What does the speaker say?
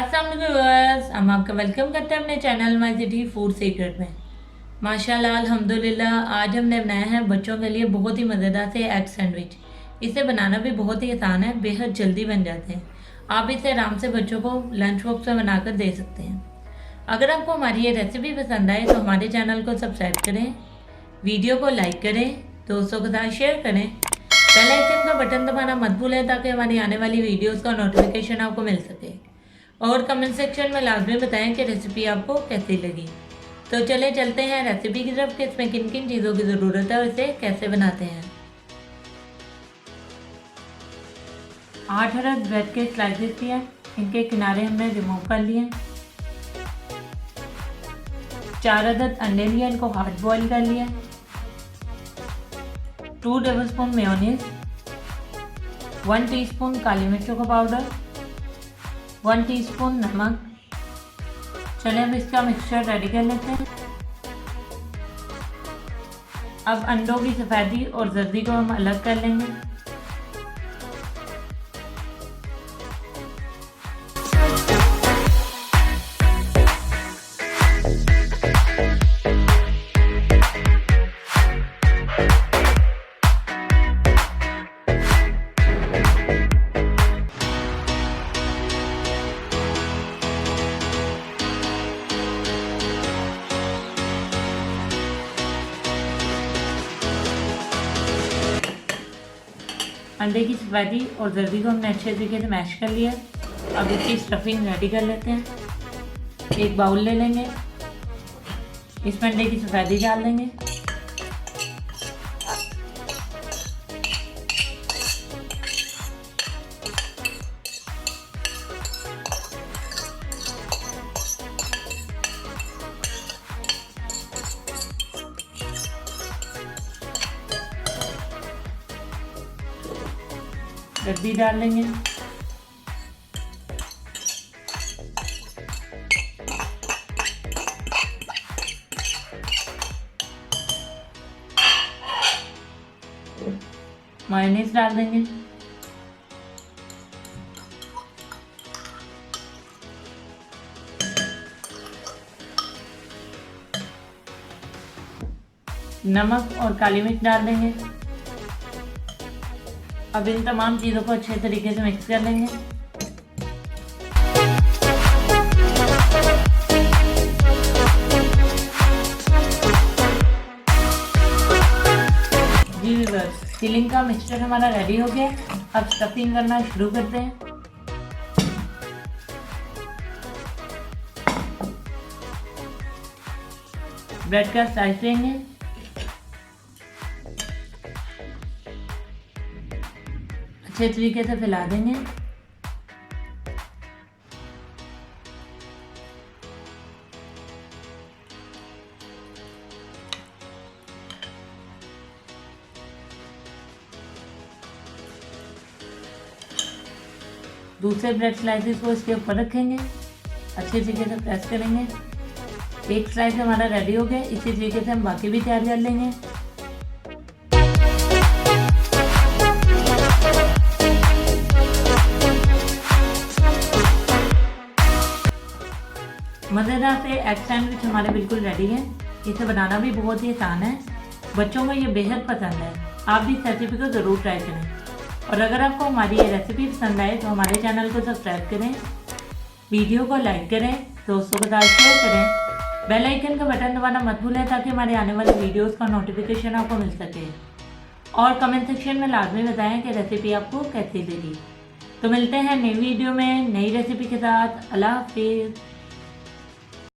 अस्सलाम व्यूअर्स, हम आपका वेलकम करते हैं अपने channel my city food secret में। माशाल्लाह अल्हम्दुलिल्लाह, आज हमने बनाया है बच्चों के लिए बहुत ही मज़ेदार से एग सैंडविच। इसे बनाना भी बहुत ही आसान है, बेहद जल्दी बन जाते हैं। आप इसे आराम से बच्चों को लंच बॉक्स में बनाकर दे सकते हैं। अगर आपको हमारी ये रेसिपी पसंद आए तो हमारे चैनल को सब्सक्राइब करें, वीडियो को लाइक करें, दोस्तों के साथ शेयर करें, बेल आइकन का बटन दबाना मत भूलें ताकि हमारी आने वाली वीडियोस का नोटिफिकेशन आपको मिल सके। और कमेंट सेक्शन में लाजमी बताएं कि रेसिपी आपको कैसी लगी। तो चले चलते हैं रेसिपी की तरफ कि इसमें किन किन चीज़ों की ज़रूरत है और इसे कैसे बनाते हैं। 8 अदद ब्रेड के स्लाइसेस लिए, इनके किनारे हमने रिमूव कर लिए। 4 अदद अंडे लिए, इनको हार्ड बॉईल कर लिया। 2 टेबलस्पून मेयोनीज, 1 टीस्पून काली मिर्चों का पाउडर, 1 टीस्पून नमक। चलिए अब इसका मिक्सचर रेडी कर लेते हैं। अब अंडों की सफ़ेदी और जर्दी को हम अलग कर लेंगे। अंडे की सफ़ेदी और जर्दी को हमने अच्छे तरीके से मैश कर लिया। अब इसकी स्टफिंग रेडी कर लेते हैं। एक बाउल ले लेंगे, इसमें अंडे की सफ़ेदी डाल देंगे। जर्दी डाल लेंगे। मायोनीज डाल देंगे। नमक और काली मिर्च डाल देंगे। अब इन तमाम चीज़ों को अच्छे तरीके से मिक्स कर लेंगे। जी बस फिलिंग का मिक्सचर हमारा रेडी हो गया। अब स्टफिंग करना शुरू करते हैं। ब्रेड का स्लाइस लेंगे, अच्छे तरीके से फैला देंगे। दूसरे ब्रेड स्लाइसेस को इसके ऊपर रखेंगे, अच्छे तरीके से प्रेस करेंगे। एक स्लाइस हमारा रेडी हो गया। इसी तरीके से हम बाकी भी तैयार कर लेंगे। मज़ेदार से एग सैंडविच हमारे बिल्कुल रेडी है। इसे बनाना भी बहुत ही आसान है, बच्चों को ये बेहद पसंद है। आप भी इस रेसिपी को ज़रूर ट्राई करें। और अगर आपको हमारी ये रेसिपी पसंद आए तो हमारे चैनल को सब्सक्राइब करें, वीडियो को लाइक करें, दोस्तों के साथ शेयर करें, बेल आइकन का बटन दबाना मत भूलें ताकि हमारे आने वाले वीडियोस का नोटिफिकेशन आपको मिल सके। और कमेंट सेक्शन में लाजमी बताएं कि रेसिपी आपको कैसी लगी। तो मिलते हैं नई वीडियो में नई रेसिपी के साथ। अल्लाह हाफिज़।